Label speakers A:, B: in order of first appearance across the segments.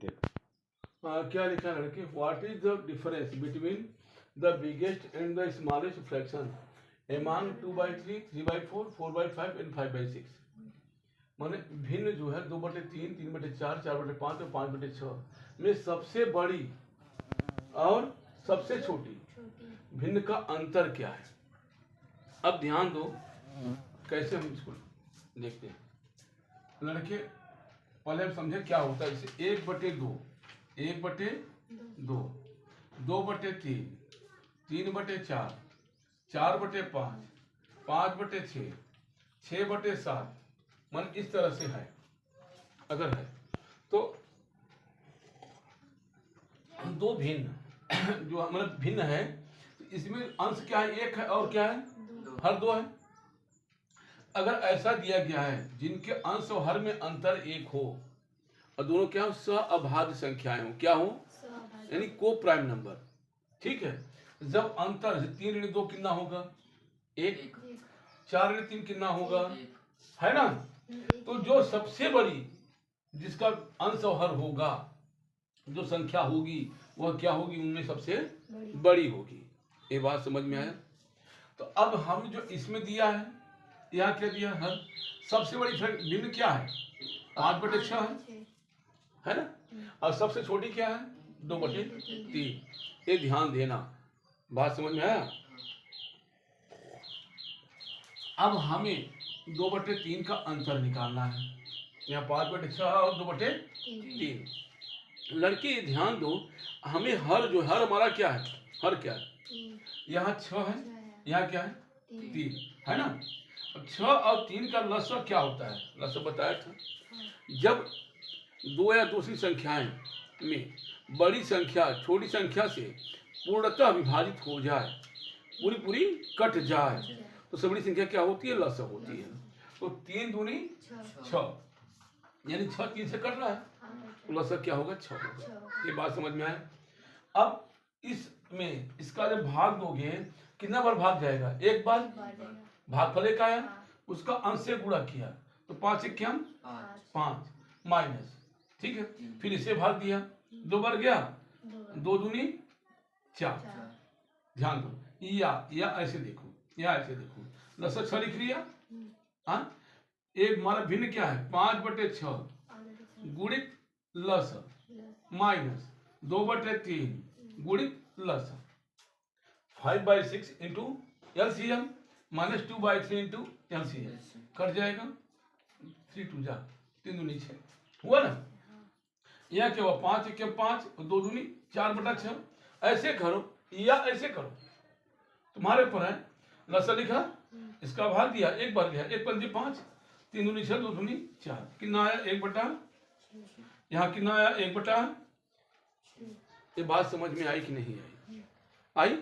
A: देखते हैं। क्या लिखा है लड़के, what is the difference between the biggest and the smallest fraction among 2/3, 3/4, 4/5 and 5/6। माने भिन्न जो है 2/3, 3/4, 4/5 और 5/6 में सबसे बड़ी और सबसे छोटी भिन्न का अंतर क्या है। अब ध्यान दो कैसे हम इसको देखते हैं लड़के। पहले हम समझे क्या होता है। इसे 1/2, 1/2, 2/3, 3/4, 4/5, 5/6, 6/7 मन इस तरह से है। अगर है तो दो भिन्न जो मतलब भिन्न है, तो इसमें अंश क्या है, एक है और क्या है, हर दो है। अगर ऐसा दिया गया है जिनके अंश और हर में अंतर एक हो और दोनों क्या हो, सहअभाज्य संख्याएं हो, क्या हो, यानी को प्राइम नंबर। ठीक है। जब अंतर 3 ऋण 2 कितना होगा, 1, 4 ऋण 3 कितना होगा, है ना। तो जो सबसे बड़ी जिसका अंश और हर होगा, जो संख्या होगी वह क्या होगी, उनमें सबसे बड़ी होगी। ये बात समझ में आया। तो अब हम जो इसमें दिया है, यहाँ क्या दिया है, सबसे बड़ी भिन्न क्या है, 5/6 है ना। और सबसे छोटी क्या है, 2/3। ये ध्यान देना, बात समझ में आया। अब हमें 2/3 का अंतर निकालना है। यहाँ 5/6 और 2/3। लड़के ध्यान दो, हमें हर जो हर हमारा क्या है, हर क्या है, यहाँ 6 है, यहाँ क्या है, 3 है ना। 6 और 3 का लसाअ क्या होता है, लसाअ बताया था। जब दो या दूसरी संख्याएं में बड़ी संख्या छोटी संख्या से पूर्णतः विभाजित हो जाए, पूरी पूरी कट जाए, तो सबसे बड़ी संख्या क्या होती है, लसाअ होती है। तो 3 दूनी 6, यानी 6 3 से कट रहा है, तो लसाअ क्या होगा, 6 होगा। ये बात समझ में आए। अब इसमें इसका जब भाग दोगे कितना बार भाग जाएगा, एक बार। भागफल एक आया, उसका अंश से गुणा किया तो 5 क्या 5 माइनस, ठीक है। फिर इसे भाग दिया, 2 बार गया, 2 दूनी 4। ध्यान दो, या ऐसे देखो, या ऐसे देखो, लसाअ 6 लिख लिया। हाँ, एक हमारा भिन्न क्या है, 5/6 गुणित लसाअ माइनस 2/3 गुणित लसाअ 5/6 into LCM minus 2/3 into LCM, cut जाएगा, 3 2 जा, 3 दूनी 6 हुआ ना। यह क्या हुआ, 5 1 5 और 2 दूनी 4/6। ऐसे करो या ऐसे करो, तुम्हारे ऊपर है। लसाअ लिखा, इसका भाग दिया, एक बार गया, 1 5 5, 3 दूनी 6, 2 दूनी 4, कितना आया, 1/, यहाँ कितना आया, 1/। ये बात समझ में आई कि नहीं आई, आई,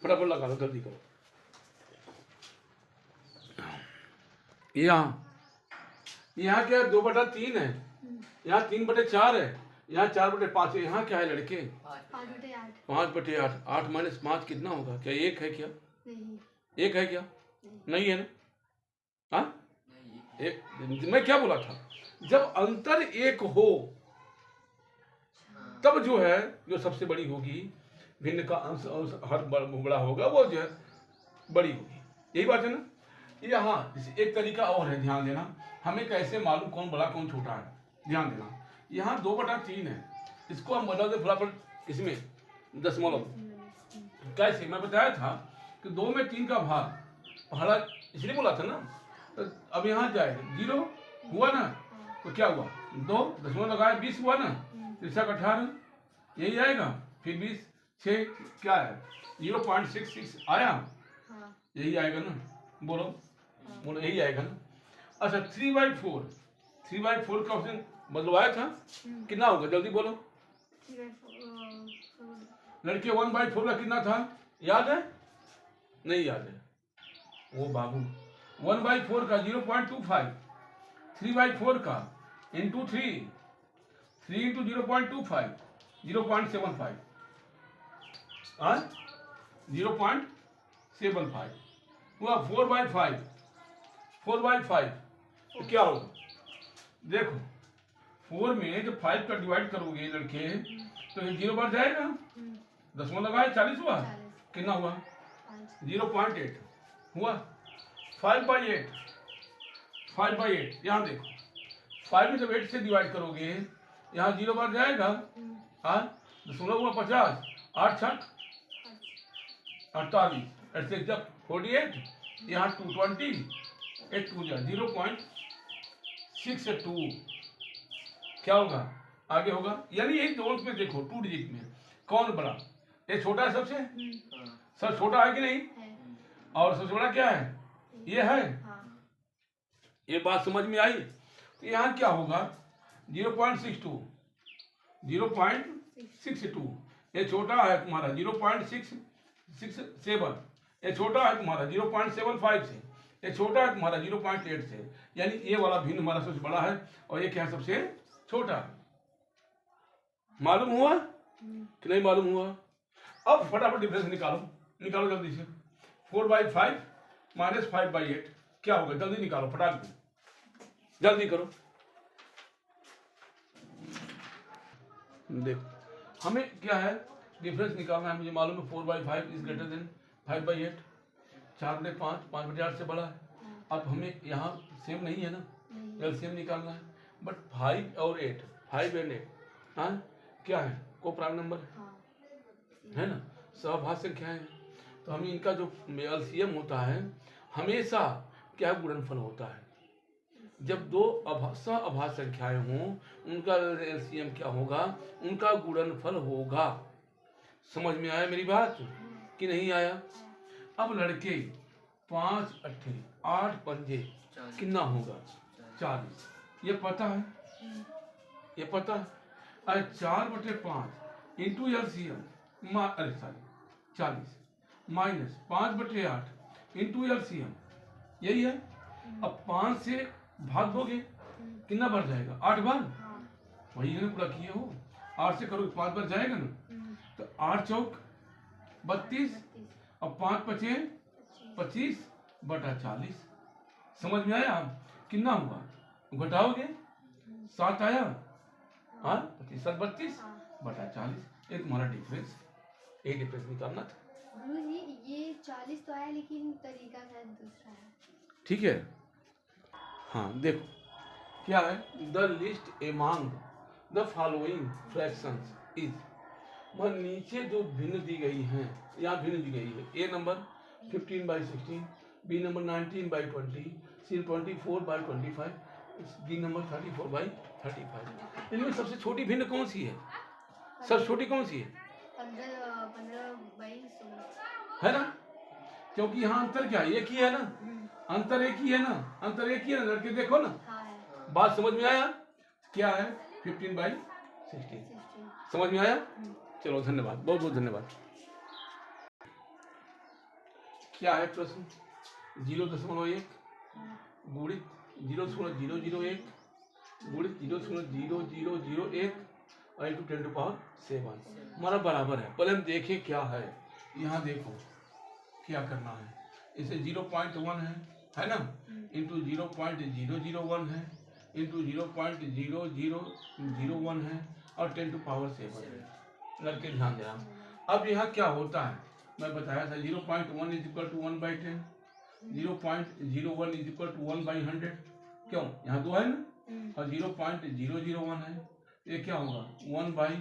A: फटाफट लगा लो, जल्दी करो। यहाँ क्या है, 2/3 है, यहाँ 3/4 है, यहाँ 4/5 है, यहाँ क्या है लड़के, 5/8। 8 माइनस 5 कितना होगा, क्या 1 है, क्या 1 है, क्या नहीं है ना। हाँ, मैं क्या बोला था, जब अंतर 1 हो तब जो है, जो सबसे बड़ी होगी, भिन्न का अंश और हर बड़ा होगा, वो जो है बड़ी होगी। यही बात है ना। यहाँ एक तरीका और है, ध्यान देना, हमें कैसे मालूम कौन बड़ा कौन छोटा है, ध्यान देना। यहाँ 2/3 है, इसको हम बदल दे फटाफट इसमें दशमलव। कैसे, मैं बताया था कि 2 में 3 का भाग पहला इसलिए बोला था ना। तो अब यहाँ जाएगा 0 हुआ ना, तो क्या हुआ, 2 दशमलव लगाया, 20 हुआ ना, 3 18 यही आएगा, फिर 20 6 क्या है, 0.66 आया, यही आएगा ना, बोलो बोलो, यही आएगा ना। अच्छा 3/4 का ऑप्शन बदलवाया था, कितना होगा, जल्दी बोलो लड़के। 1/4 का कितना था, याद है, नहीं याद है, वो बाबू 1/4 का 0.25, 3/4 का इंटू 3 इंटू 0.25 0.75, 0.75 हुआ। 4/5 तो क्या होगा, देखो 4 में जब 5 का डिवाइड करोगे लड़के तो ये 0 बढ़ जाएगा, 10 लगाए 40 हुआ, कितना हुआ 0.8 हुआ। 5/8, 5/8 यहाँ देखो 5 में जब 8 से डिवाइड करोगे यहाँ 0 बढ़ जाएगा, हाँ 10 हुआ 50, 8 छक 48, 8 से जब 48, यहाँ 220, 8 2 जा 0.62 क्या होगा आगे होगा। यानी एक जोन में देखो 2 डिजिट में कौन बड़ा, ये छोटा है सबसे, सब छोटा है कि नहीं, और सबसे बड़ा क्या है ये है। ये बात समझ में आई। तो यहाँ क्या होगा 0.62, 0.62, ये छोटा है तुम्हारा 0.667, ये छोटा है तुम्हारा 0.75 से, ये छोटा है तुम्हारा 0.8 से। यानी ये वाला भिन्न हमारा सबसे बड़ा है और ये क्या है सबसे छोटा। मालूम हुआ कि नहीं मालूम हुआ। अब फटाफट डिफरेंस निकालो, निकालो जल्दी से। 4/5 माइनस 5/8 क्या होगा, जल्दी निकालो फटाफट, जल्दी करो। देखो हमें क्या है डिफरेंस निकालना है, मुझे मालूम है 4/5 इज ग्रेटर देन 5/8, 4/5 5/8 से बड़ा है। अब हमें यहाँ सेम नहीं है ना, एलसीएम निकालना है। बट 5 और 8, 5 एंड 8 हाँ क्या है को प्राइम नंबर है ना, सहभाज्य संख्याएं हैं। तो हमें इनका जो एलसीएम होता है हमेशा क्या गुणनफल होता है। जब दो सहअभाज्य संख्याएं हों उनका एलसीएम क्या होगा, उनका गुणनफल होगा। समझ में आया मेरी बात कि नहीं आया। अब लड़के 5 8 8 पंजे कितना होगा 40, ये पता है, ये पता है। अरे 4/5 इंटू एलसीएम अरे सॉरी 40 माइनस 5/8 इंटू एलसीएम यही है। अब 5 से भाग दोगे कितना बढ़ जाएगा 8 बार, वही है पूरा किए हो। 8 से करोगे 5 बार जाएगा ना, तो 8 चौक 32 और 5 पचे 25/40। समझ में आया कितना हुआ, घटाओगे 7 आया, हाँ 25 32/40। ये तुम्हारा डिफरेंस, एक डिफरेंस निकालना था।
B: गुरुजी ये 40 तो आया लेकिन तरीका शायद दूसरा है। ठीक
A: है हाँ देखो क्या है, the list among the following fractions is, वह नीचे जो भिन्न दी गई हैं, यहाँ भिन्न दी गई है। ए नंबर 15/16, बी नंबर 19/20, सी 24/25, डी नंबर 34/35। इनमें सबसे छोटी भिन्न कौन सी है, सबसे छोटी कौन सी है
B: 15/22
A: है ना, क्योंकि यहाँ अंतर क्या है एक ही है ना, अंतर एक ही है ना, अंतर एक ही है ना लड़के देखो ना। बात समझ में आया क्या है 15/16 समझ में आया। चलो धन्यवाद, बहुत बहुत धन्यवाद। क्या है प्रश्न 0.1 गुणित 0.001 गुणित 0.0001 और इंटू 10⁻⁷ हमारा बराबर है। पहले हम देखें क्या है, यहाँ देखो क्या करना है। इसे 0.1 है ना, इंटू 0.001 है, इंटू 0.0001 है और 10⁻⁷ है। लड़के ध्यान देना। अब यहाँ क्या होता है मैं बताया था 0.1 = 1/10, 0.01 = 1/100। क्यों यहाँ 2 है ना, और 0.001 है, ये क्या होगा 1/3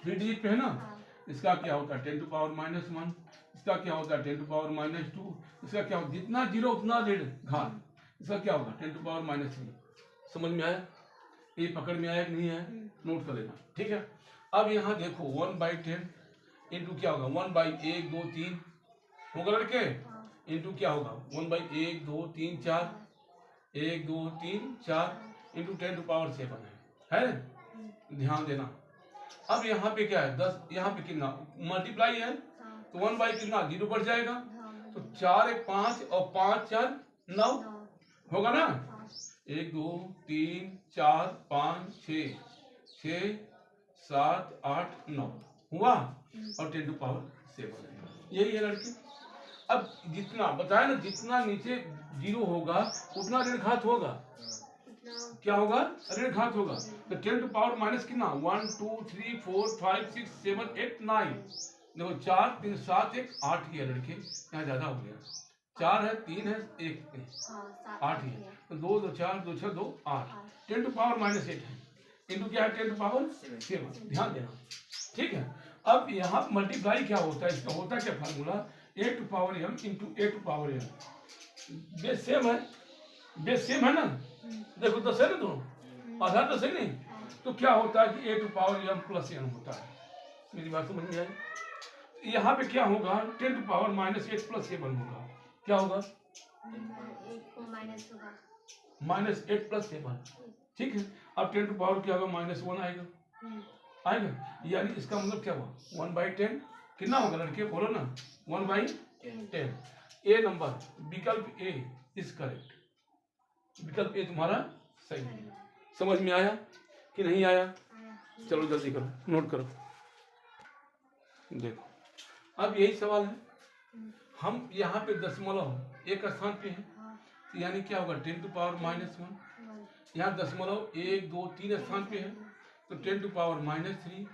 A: डिजिट पे है ना। इसका क्या होता है 10⁻⁻1, इसका क्या होता है 10⁻⁻2, इसका क्या होता है जितना जीरो उतना डेढ़ घात, इसका क्या होगा 10⁻⁻3। समझ में आया, ये पकड़ में आया कि नहीं है, नोट कर लेना ठीक है। अब यहाँ देखो 1/10 इंटू क्या होगा 1/1 2 3 होगा लड़के, इंटू क्या होगा 1/1 2 3 4 1 2 3 4 इंटू 10⁻⁷ है। ध्यान देना। अब यहाँ पे क्या है 10, यहाँ पे कितना मल्टीप्लाई है तो 1 कितना 0 बढ़ जाएगा, तो 4 1 5 और 5 4 9 होगा ना। 1 2 3 4 5 6 6 7 8 9 हुआ और 10⁻⁷ यही है लड़के। अब जितना बताया ना जितना नीचे 0 होगा उतना ऋण घात होगा, क्या होगा? ऋण घात होगा। तो 10 टू पावर माइनस कितना? 1 2 3 4 5 6 7 8 9। देखो 4 3 7 1 8 ही है लड़के, यहाँ ज्यादा हो गया। 4 है, 3 है, 1 है, 8 ही है। तो 2 2 4 2 6 2 8। 10 टू पावर माइनस 8 है इंटू क्या है? 10 टू पावर 7। ध्यान देना, ठीक है। अब यहाँ मल्टीप्लाई क्या होता है? इसका होता है क्या formula? a to power m into a to power n। Base same है, बेस सेम है ना। देखो 10 है ना दोनों, आधार 10 है नहीं। तो क्या होता है कि a to power m plus n होता है। मेरी बात समझ में आई? यहाँ पे क्या होगा? 10 टू पावर माइनस 8 प्लस 7 होगा। क्या होगा? माइनस 8 प्लस 7, ठीक है। अब 10 टू पावर क्या होगा? -1 आएगा, आएगा। यानी इसका मतलब क्या हुआ? 1/10 कितना होगा लड़के? बोलो ना, 1/10। ए नंबर, विकल्प ए इज करेक्ट। विकल्प ए तुम्हारा सही है। समझ में आया कि नहीं आया? चलो जल्दी करो, नोट करो। देखो अब यही सवाल है। हम यहाँ पे दशमलव एक स्थान पे है, तो यानी क्या होगा? 10 टू पावर -1। यहाँ दशमलव 1 2 3 स्थान पे है, तो 10 टू पावर -3।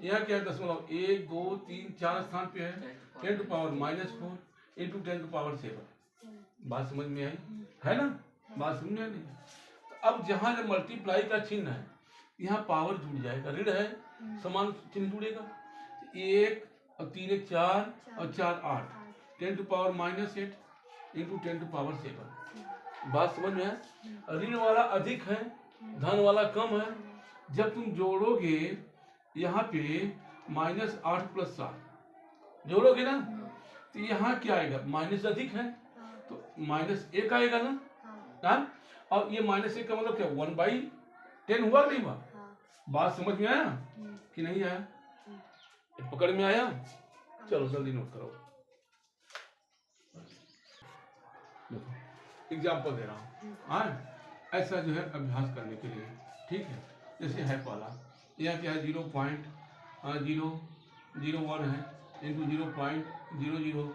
A: यहाँ क्या है? दशमलव 1 2 3 4 स्थान पे है, 10 to power -4 into 10 to power 7। बात समझ में आई है ना? बात समझ में आई नहीं? तो अब जहाँ जब मल्टीप्लाई का चिन्ह है, यहाँ पावर जुड़ जाएगा, ऋण है, समान चिन्ह जुड़ेगा। 1 और 3 1 4 और 4 8, 10 to power -8 into 10 to power 7। बात समझ में है? ऋण वाला अधिक है, धन वाला कम है। जब तुम जोड़ोगे यहाँ पे -8 + 7 जोड़ोगे ना, तो यहाँ क्या आएगा? माइनस अधिक है तो -1 आएगा ना, हाँ। और ये -1 का मतलब क्या? 1/10 हुआ नहीं हुआ? बात समझ में आया कि नहीं आया? पकड़ में आया? चलो जल्दी नोट करो। देखो एग्जाम्पल दे रहा हूँ, हाँ। ऐसा जो है अभ्यास करने के लिए, ठीक है। जैसे है पहला, यह क्या है? 0.001 है इंटू 0.00।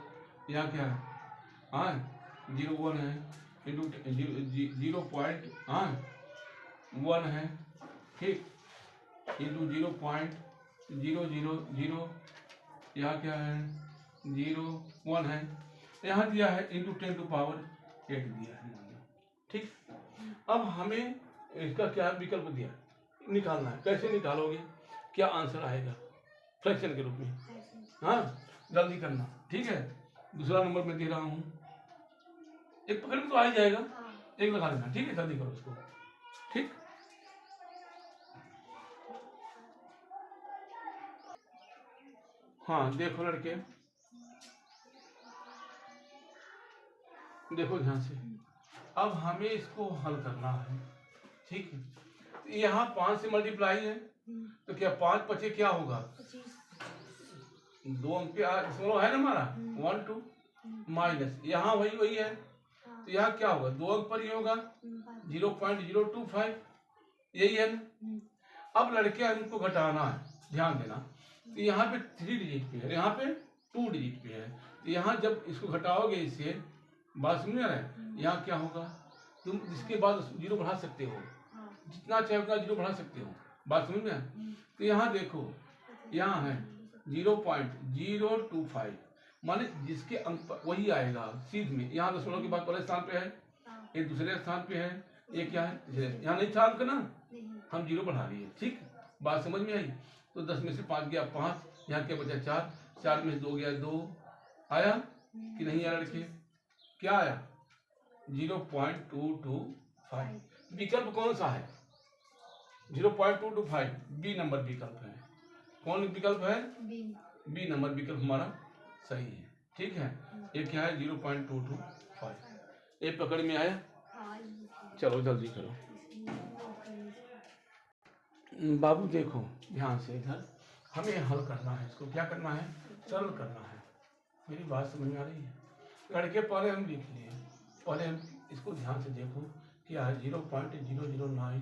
A: यह क्या है? हाँ 0.1 है इंटू 0.1 है, ठीक, इंटू 0.000। यहाँ क्या है? 0.1 है। यहाँ दिया है इंटू 10 टू पावर 8 दिया है, ठीक। अब हमें इसका क्या विकल्प दिया, निकालना है। कैसे निकालोगे? क्या आंसर आएगा? फ्रैक्शन के रूप में, हाँ। जल्दी करना, ठीक है। दूसरा नंबर मैं दे रहा हूँ, एक पकड़ में तो आ ही जाएगा, एक लगा लेना, ठीक है। जल्दी करो इसको, ठीक। हाँ देखो लड़के, देखो ध्यान से। अब हमें इसको हल करना है, ठीक है। तो यहाँ 5 से मल्टीप्लाई है, तो क्या 5 पचे क्या होगा? 2 अंक पे दशमलव है ना हमारा, 1 2 माइनस, यहाँ वही है, तो यहाँ क्या होगा? 2 अंक पर ही होगा, 0.025, यही है ना। अब लड़के अंक को घटाना है, ध्यान देना। तो यहाँ पे 3 डिजिट पे है, यहाँ पे 2 डिजिट पे है। तो यहाँ जब इसको घटाओगे इससे, बात समझ रहे हैं? यहाँ क्या होगा? तुम इसके बाद 0 बढ़ा सकते हो, जितना चाहे उतना 0 बढ़ा सकते हो। बात समझ में? तो यहाँ देखो, यहाँ है 0.025, माने जिसके अंक वही आएगा सीध में। यहाँ दशमलव के बाद पहले स्थान पे है, एक दूसरे स्थान पे है, एक क्या है? यहाँ नहीं था अंक ना, हम 0 बढ़ा लिए, ठीक। बात समझ में आई? तो 10 में से 5 गया 5, यहाँ क्या बचा? 4, 4 में से 2 गया 2। आया कि नहीं आया लड़के? क्या आया? 0.225। विकल्प कौन सा है? 0.225 बी नंबर विकल्प है। कौन विकल्प है? बी नंबर विकल्प हमारा सही है, ठीक है। ये क्या है? 0.225। ये पकड़ में आया? चलो जल्दी करो बाबू। देखो ध्यान से, इधर हमें हल करना है, इसको क्या करना है? सरल करना है। मेरी बात समझ में आ रही है लड़के? पहले हम लिख लिए, पहले हम इसको ध्यान से देखो। क्या है? 0.009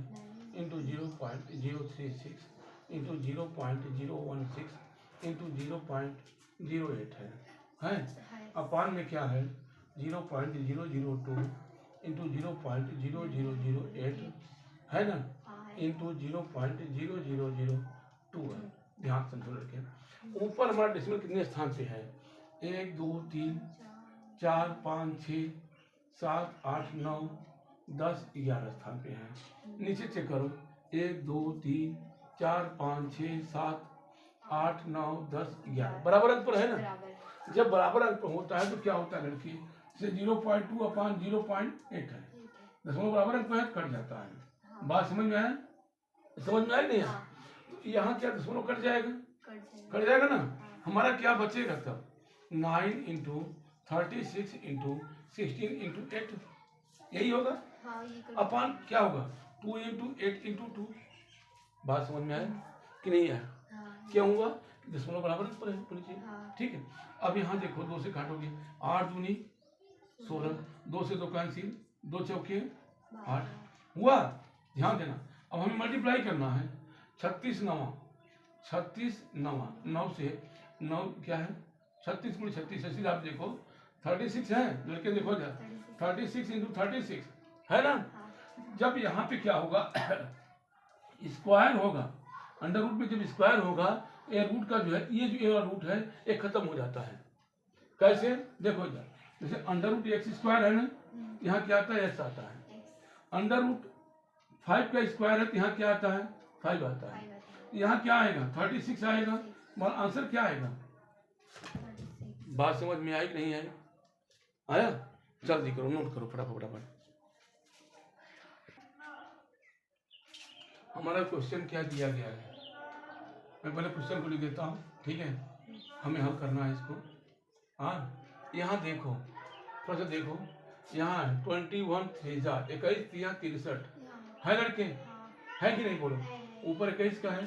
A: इंटू 0.036 इंटू 0.016 इंटू 0.08 है। अपान में क्या है? 0.002 इंटू 0.0008 है ना,
B: हाँ है।
A: इंटू 0.0002 है। ध्यान से समझो लड़के, ऊपर हमारा डेसिमल कितने स्थान पे है? 1 2 3 4 5 6 7 8 9 10 11 स्थान पे है। नीचे चेक करो, 1 2 3 4 5 6 7 8 9 10 11 बराबर अंक पर है ना।
B: बराबर।
A: जब बराबर अंक पर होता है तो क्या होता है लड़की, जैसे 0.2 अपान 0.8 है, दशमलव बराबर अंक पर है, कट जाता है। बात समझ में आया? समझ में आया नहीं है?
B: हाँ,
A: तो यहाँ क्या दशमलव कट जाएगा?
B: कट
A: कट जाएगा ना। हमारा क्या बचेगा तब? 9 इंटू 36 इंटू 16 इंटू 8, यही होगा।
B: हाँ, ये कट
A: अपान क्या होगा? 2 इंटू 8 इंटू 2। बात समझ में आया कि नहीं आया?
B: हाँ,
A: क्या हुआ? दशमलव बराबर अंक पर है, होनी चाहिए।
B: हाँ,
A: ठीक है। अब यहाँ देखो, 2 से काटोगे, 8 दूनी 16, 2 से 2 कैंसिल, 2 चौके 8 हुआ। ध्यान देना, अब हमें मल्टीप्लाई करना है। 36 9 9 से 9 क्या है? 36 गुणी 36, इसलिए आप देखो 36 है लड़के, देखो जा 36 इंटू 36 है ना।
B: हाँ,
A: जब यहाँ पे क्या होगा स्क्वायर होगा, अंडर रूट में जब स्क्वायर होगा, ये रूट का जो है, ये जो ये रूट है ये खत्म हो जाता है। कैसे? देखो जा, जैसे अंडर रूट एक्स स्क्वायर है ना, यहाँ क्या आता है? एक्स आता है। अंडर रूट 5 का स्क्वायर है तो यहाँ क्या आता है? 5 आता है। यहाँ क्या आएगा? 36 आएगा। और आंसर क्या आएगा? बात समझ में आई कि नहीं आई? आया? जल्दी करो, नोट करो फटाफट फटाफट। हमारा क्वेश्चन क्या दिया गया है? मैं पहले क्वेश्चन को लिख देता हूँ, ठीक है? हमें हल करना है इसको। हाँ, यहाँ देखो, थोड़ा सा देखो, यहाँ 21 3 21 3 63 है लड़के, है कि नहीं? बोलो, ऊपर 21 का है।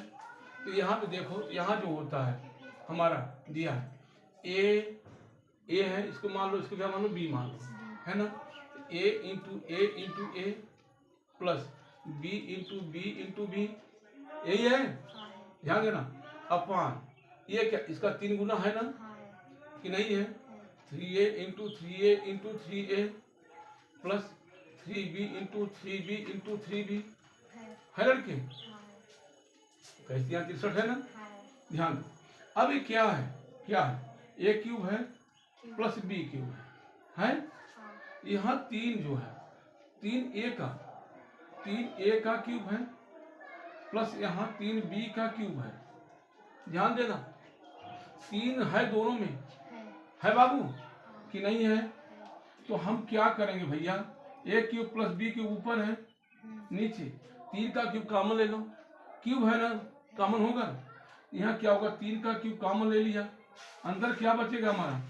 A: तो यहाँ पे देखो, यहाँ जो होता है हमारा दिया ए है, इसको मान लो, इसको क्या मान लो? बी मान लो, है ना। ए इंटू ए प्लस बी इंटू बी, यही है। ध्यान देना, अपान ये क्या, इसका 3 गुना है ना कि नहीं है? 3a into 3a plus 3b into 3b है लड़के। कैसे? यहाँ 63 है ना। ध्यान दो, अब ये क्या है? क्या है? a क्यूब है प्लस b क्यूब है। यहाँ 3 जो है, 3a का क्यूब है प्लस यहाँ 3b का क्यूब है। ध्यान देना, 3 है दोनों में, है बाबू कि नहीं है? तो हम क्या करेंगे भैया, a cube plus b cube ऊपर है, नीचे 3 का क्यूब कॉमन ले लो, क्यूब है ना, कॉमन होगा। यहाँ क्या होगा? 3 का क्यूब कॉमन ले लिया, अंदर क्या बचेगा हमारा?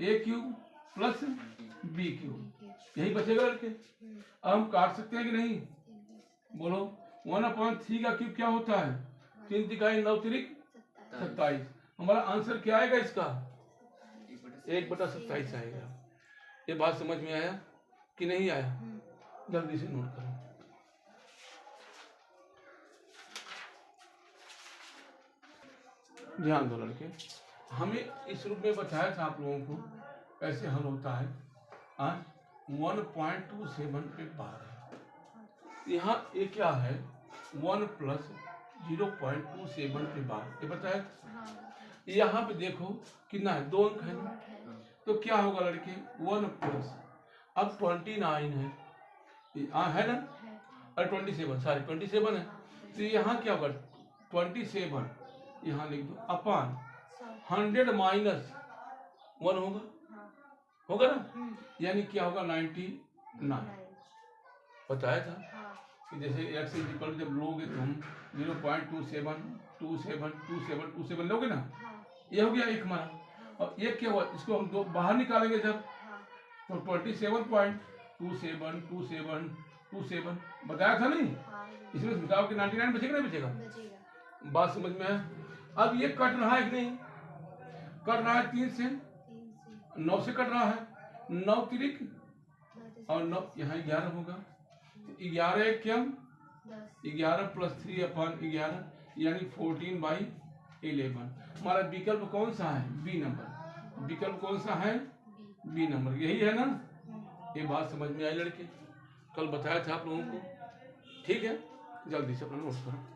A: a cube plus b cube, यही बचेगा लड़के। अब हम काट सकते हैं कि नहीं? बोलो, 1/3 का क्यूब क्या होता है? 3 तिहाई 9 तिरिक 27। हमारा आंसर क्या आएगा इसका? 1/27 आएगा। ये बात समझ में आया कि नहीं आया? जल्दी से नोट करो। ध्यान दो लड़के, हमें इस रूप में बताया था आप लोगों को कैसे हल होता है। आज 1.27 पे बार है, यहाँ ये क्या है? 1 प्लस 0.27 पे बार, ये बताया था। यहाँ पे देखो कितना है? 2 अंक है ना। तो क्या होगा लड़के? 1 प्लस, अब 29 है ना, और 27 है। तो यहाँ क्या होगा? 27 यहाँ लिख दो, अपान 100 माइनस 1 होगा ना, यानी क्या होगा? 99। बताया था कि जैसे x इक्वल जब लोगे तुम 0.27 लोगे ना, ये हो गया एक हमारा। और ये क्या हुआ? इसको हम 2 बाहर निकालेंगे जब, तो 27.27 बताया था नहीं? इसमें घटाओ के 99 बचेगा नहीं बचेगा? बात समझ में है? अब ये कट रहा है कि नहीं? कट रहा है 3 से, 9 से कट रहा है, 9 तिरिक और 9 यहाँ 11 होगा। 11 क्या? 11 प्लस 3/11 यानी 14/11। हमारा विकल्प कौन सा है? B number. विकल्प कौन सा है? बी नंबर, यही है ना। ये बात समझ में आई लड़के? कल बताया था आप लोगों को, ठीक है। जल्दी से अपना नोट करो।